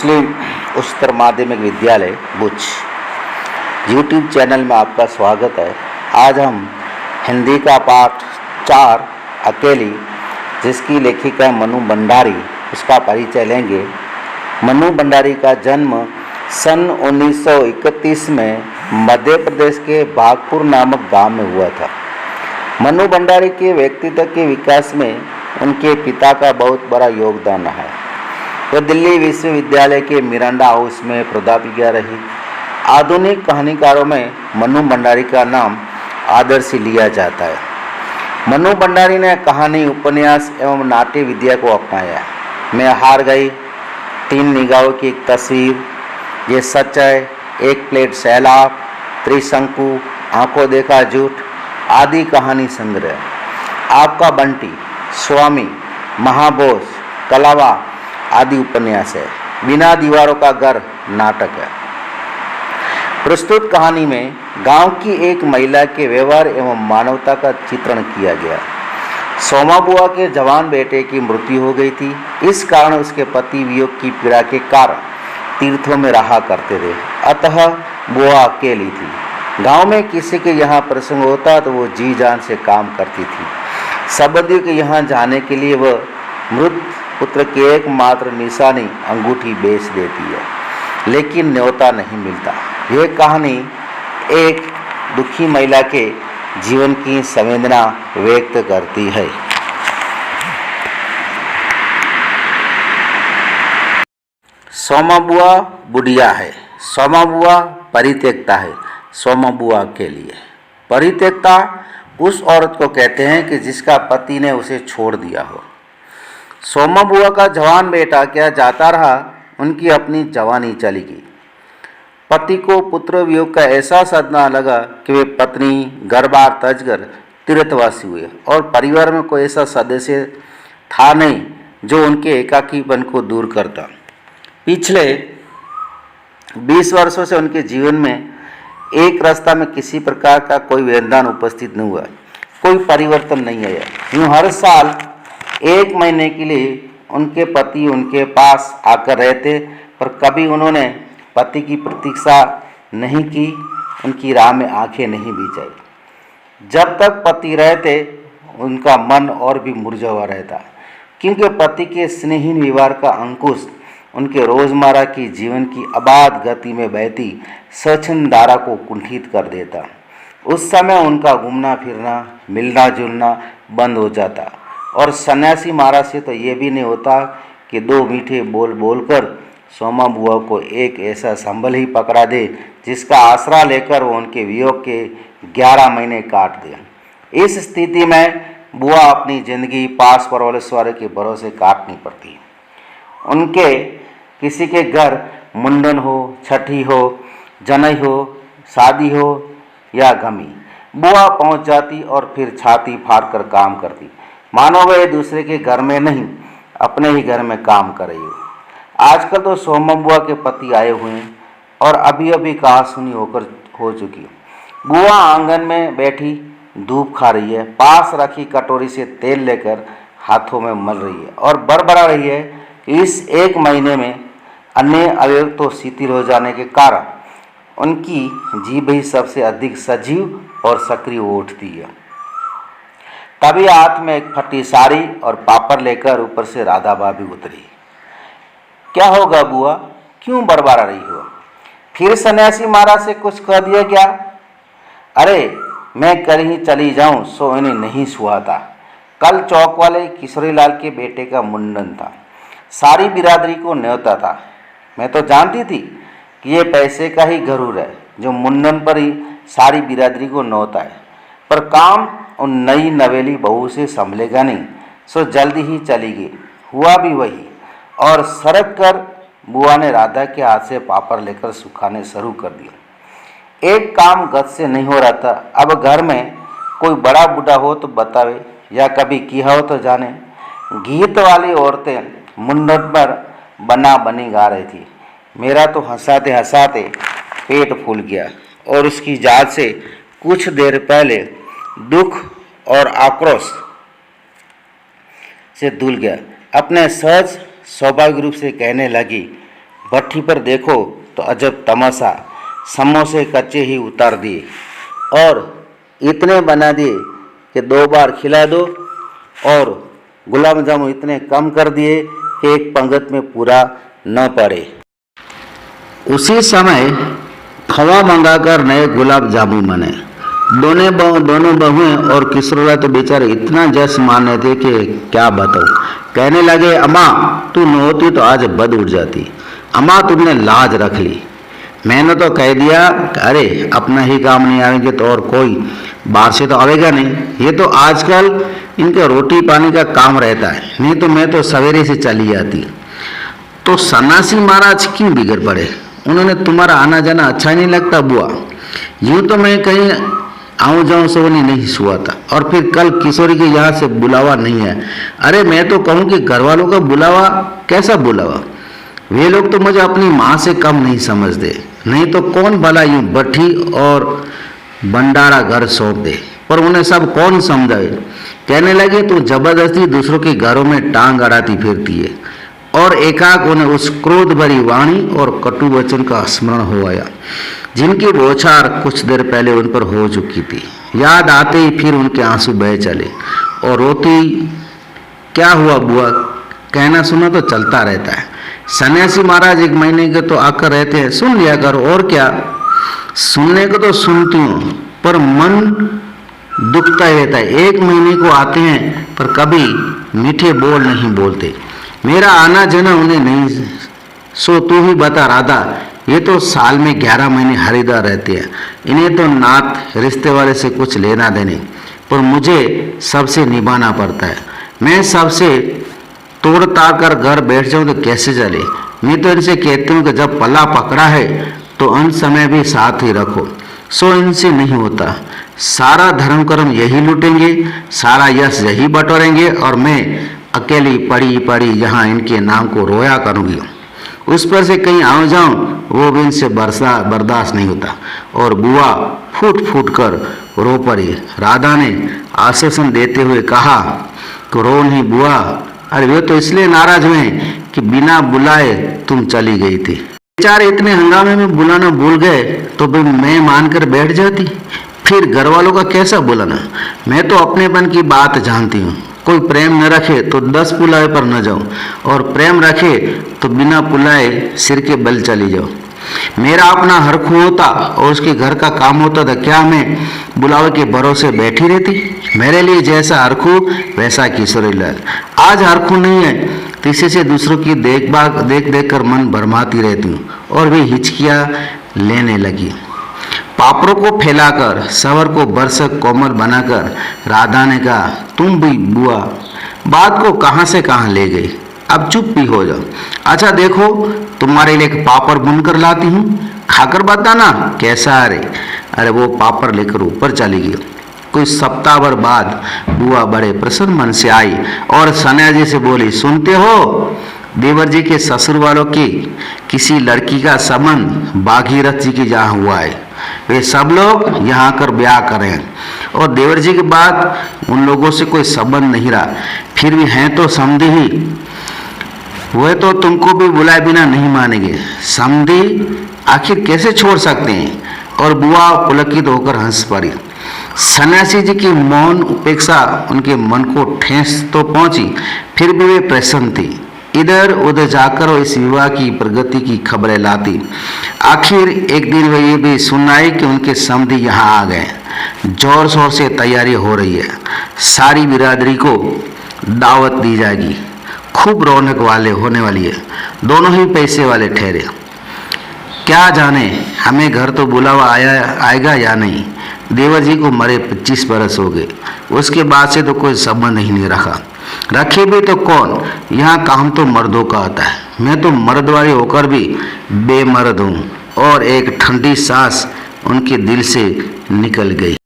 मुस्लिम उच्चतर माध्यमिक विद्यालय बुच यूट्यूब चैनल में आपका स्वागत है। आज हम हिंदी का पाठ 4 अकेली, जिसकी लेखिका है मनु भंडारी, उसका परिचय लेंगे। मनु भंडारी का जन्म सन 1931 में मध्य प्रदेश के भागपुर नामक गांव में हुआ था। मनु भंडारी के व्यक्तित्व के विकास में उनके पिता का बहुत बड़ा योगदान है। वह दिल्ली विश्वविद्यालय के मिरांडा हाउस में प्राध्यापिका रही। आधुनिक कहानीकारों में मनु भंडारी का नाम आदर से लिया जाता है। मनु भंडारी ने कहानी, उपन्यास एवं नाट्य विद्या को अपनाया। मैं हार गई, 3 निगाहों की एक तस्वीर, ये सच है, 1 प्लेट सैलाब, त्रिशंकु, आंखों देखा झूठ आदि कहानी संग्रह, आपका बंटी, स्वामी, महाबोस, कलावा आदि उपन्यास है। बिना दीवारों का घर नाटक है। प्रस्तुत कहानी में गांव की एक महिला के व्यवहार एवं मानवता का चित्रण किया गया। सोमा बुआ के जवान बेटे की मृत्यु हो गई थी। इस कारण उसके पति वियोग की पीड़ा के कारण तीर्थों में रहा करते थे, अतः बुआ अकेली थी। गांव में किसी के यहाँ प्रसंग होता तो वो जी जान से काम करती थी। संबंधियों के यहाँ जाने के लिए वह मृत पुत्र की एकमात्र निशानी अंगूठी बेच देती है, लेकिन न्योता नहीं मिलता। यह कहानी एक दुखी महिला के जीवन की संवेदना व्यक्त करती है। सोमा बुआ बुढ़िया है, सोमा बुआ परित्यक्ता है, सोमा बुआ के लिए। परित्यक्ता उस औरत को कहते हैं कि जिसका पति ने उसे छोड़ दिया हो। सोमा बुआ का जवान बेटा क्या जाता रहा, उनकी अपनी जवानी चली गई। पति को पुत्र वियोग का ऐसा सदमा लगा कि वे पत्नी घर बार तज कर तीर्थवासी हुए और परिवार में कोई ऐसा सदस्य था नहीं जो उनके एकाकीपन को दूर करता। पिछले 20 वर्षों से उनके जीवन में एक रास्ता में किसी प्रकार का कोई व्यवधान उपस्थित नहीं हुआ, कोई परिवर्तन नहीं आया। यूँ हर साल 1 महीने के लिए उनके पति उनके पास आकर रहते, पर कभी उन्होंने पति की प्रतीक्षा नहीं की, उनकी राह में आंखें नहीं बिछाई। जब तक पति रहते उनका मन और भी मुरझा हुआ रहता, क्योंकि पति के स्नेहीन व्यवहार का अंकुश उनके रोजमर्रा की जीवन की अबाध गति में बहती स्वच्छंद धारा को कुंठित कर देता। उस समय उनका घूमना फिरना, मिलना जुलना बंद हो जाता और सन्यासी महाराज से तो ये भी नहीं होता कि 2 मीठे बोल बोलकर सोमा बुआ को एक ऐसा संबल ही पकड़ा दे जिसका आसरा लेकर वो उनके वियोग के 11 महीने काट दे। इस स्थिति में बुआ अपनी जिंदगी पास परवलेश्वर के भरोसे काटनी पड़ती। उनके किसी के घर मुंडन हो, छठी हो, जनई हो, शादी हो या गमी, बुआ पहुंच जाती और फिर छाती फाड़ कर काम करती, मानो वह दूसरे के घर में नहीं अपने ही घर में काम कर रही हो। आजकल तो सोमा बुआ के पति आए हुए हैं और अभी अभी कहा सुनी होकर हो चुकी। बुआ आंगन में बैठी धूप खा रही है, पास रखी कटोरी से तेल लेकर हाथों में मल रही है और बड़बड़ा रही है कि इस 1 महीने में अन्य अवयव तो शिथिल हो जाने के कारण उनकी जीभ ही सबसे अधिक सजीव और सक्रिय उठती है। तभी हाथ में एक फटी साड़ी और पापड़ लेकर ऊपर से राधा भाभी उतरी। क्या होगा बुआ, क्यों बड़बड़ा रही हो? फिर सन्यासी महाराज से कुछ कह दिया क्या? अरे मैं कल ही चली जाऊं सो इन्हें नहीं सुहाता। कल चौक वाले किशोरीलाल के बेटे का मुंडन था, सारी बिरादरी को न्योता था। मैं तो जानती थी कि ये पैसे का ही गरूर है जो मुंडन पर ही सारी बिरादरी को न्योता है, पर काम उन नई नवेली बहू से संभलेगा नहीं, सो जल्दी ही चली गई। हुआ भी वही, और सरक कर बुआ ने राधा के हाथ से पापड़ लेकर सुखाने शुरू कर दिया। एक काम गत से नहीं हो रहा था। अब घर में कोई बड़ा बूढ़ा हो तो बतावे या कभी किया हो तो जाने। गीत वाली औरतें मुंडन पर बना बनी गा रही थी। मेरा तो हंसाते हंसाते पेट फूल गया और उसकी जात से कुछ देर पहले दुख और आक्रोश से धुल गया। अपने सहज स्वाभाविक रूप से कहने लगी, भट्टी पर देखो तो अजब तमाशा, समोसे कच्चे ही उतार दिए और इतने बना दिए कि 2 बार खिला दो, और गुलाब जामुन इतने कम कर दिए कि एक पंगत में पूरा न पड़े। उसी समय खवा मंगाकर नए गुलाब जामुन बने। दोनों बहुएं और किशोरा तो बेचारे इतना जश्न मान रहे थे कि क्या बताओ। कहने लगे, अम्मा तू न होती तो आज बद उठ जाती। अम्मा तुमने लाज रख ली। मैंने तो कह दिया, अरे अपना ही काम नहीं आएंगे तो और कोई बाहर से तो आवेगा नहीं। ये तो आजकल इनके रोटी पानी का काम रहता है, नहीं तो मैं तो सवेरे से चली जाती। तो सन्यासी महाराज क्यों बिगड़ पड़े? उन्होंने तुम्हारा आना जाना अच्छा नहीं लगता बुआ? यूं तो मैं कहीं आऊँ जाऊँ सोनी नहीं हुआ था, और फिर कल किशोरी के यहाँ से बुलावा नहीं है। अरे मैं तो कहूँ कि घर वालों का बुलावा कैसा बुलावा? वे लोग तो मुझे अपनी माँ से कम नहीं समझते, नहीं तो कौन भला यूं भट्टी और भंडारा घर सौंप दे। पर उन्हें सब कौन समझाए। कहने लगे, तू जबरदस्ती दूसरों के घरों में टांग अड़ाती फिरती है। और एकाएक उन्हें उस क्रोध भरी वाणी और कटु वचन का स्मरण हो आया, जिनकी बौछार कुछ देर पहले उन पर हो चुकी थी। याद आते ही फिर उनके आंसू बह चले और रोती, क्या हुआ बुआ? कहना सुना तो चलता रहता है। सन्यासी महाराज 1 महीने के तो आकर रहते हैं, सुन लिया करो, और क्या। सुनने को तो सुनती हूँ पर मन दुखता रहता है। 1 महीने को आते हैं पर कभी मीठे बोल नहीं बोलते। मेरा आना जाना उन्हें नहीं। सो तू ही बता राधा, ये तो साल में 11 महीने हरिद्वार रहते हैं। इन्हें तो नात रिश्ते वाले से कुछ लेना देने, पर मुझे सबसे निभाना पड़ता है। मैं सबसे तोड़ ताड़ कर घर बैठ जाऊं तो कैसे चले। मैं तो इनसे कहती हूँ कि जब पल्ला पकड़ा है तो अंत समय भी साथ ही रखो। सो इनसे नहीं होता। सारा धर्म कर्म यही लूटेंगे, सारा यश यही बटोरेंगे, और मैं अकेली पड़ी पड़ी यहाँ इनके नाम को रोया करूँगी। उस पर से कहीं आऊँ जाऊँ वो भी इनसे बर्दाश्त नहीं होता। और बुआ फूट फूट कर रो पड़ी। राधा ने आश्वासन देते हुए कहा कि रो नहीं बुआ। अरे वे तो इसलिए नाराज हुए कि बिना बुलाए तुम चली गई थी। बेचारे इतने हंगामे में बुलाना भूल गए तो भी मैं मानकर बैठ जाती। फिर घर वालों का कैसा बुलाना? मैं तो अपनेपन की बात जानती हूँ। कोई प्रेम न रखे तो 10 पुलाए पर न जाओ, और प्रेम रखे तो बिना पुलाए सिर के बल चली जाओ। मेरा अपना हरखू होता और उसके घर का काम होता था, क्या मैं बुलावे के भरोसे बैठी रहती? मेरे लिए जैसा हरखू वैसा किशोरी लाल। आज हरखू नहीं है तो इसी से दूसरों की देख देख कर मन भरमाती रहती हूँ, और भी हिचकियाँ लेने लगी। पापड़ों को फैलाकर सवर को बरसक कोमल बनाकर राधा ने कहा, तुम भी बुआ बात को कहाँ से कहाँ ले गई। अब चुप भी हो जाओ। अच्छा देखो, तुम्हारे लिए एक पापड़ बुनकर लाती हूँ, खाकर बताना कैसा है। अरे वो पापड़ लेकर ऊपर चली गई। कुछ सप्ताह भर बाद बुआ बड़े प्रसन्न मन से आई और सन्यासी से बोली, सुनते हो, देवर जी के ससुर वालों की किसी लड़की का संबंध भागीरथ जी की जहाँ हुआ है। वे सब लोग यहाँ आकर ब्याह करें, और देवर जी के बाद उन लोगों से कोई संबंध नहीं रहा। फिर भी हैं तो समधी ही, वह तो तुमको भी बुलाए बिना नहीं मानेंगे। समधी आखिर कैसे छोड़ सकते हैं? और बुआ पुलकित होकर हंस पड़ी। सन्यासी जी की मौन उपेक्षा उनके मन को ठेस तो पहुंची, फिर भी वे प्रसन्न थी। इधर उधर जाकर वो इस विवाह की प्रगति की खबरें लाती। आखिर एक दिन वे ये भी सुनाई कि उनके समधी यहाँ आ गए। जोर शोर से तैयारी हो रही है। सारी बिरादरी को दावत दी जाएगी। खूब रौनक वाले होने वाली है। दोनों ही पैसे वाले ठहरे। क्या जाने हमें घर तो बुलावा आएगा या नहीं। देवर जी को मरे 25 बरस हो गए। उसके बाद से तो कोई संबंध ही नहीं रखा। रखे भी तो कौन, यहाँ काम तो मर्दों का आता है। मैं तो मर्द वाली होकर भी बेमर्द हूँ। और एक ठंडी सांस उनके दिल से निकल गई।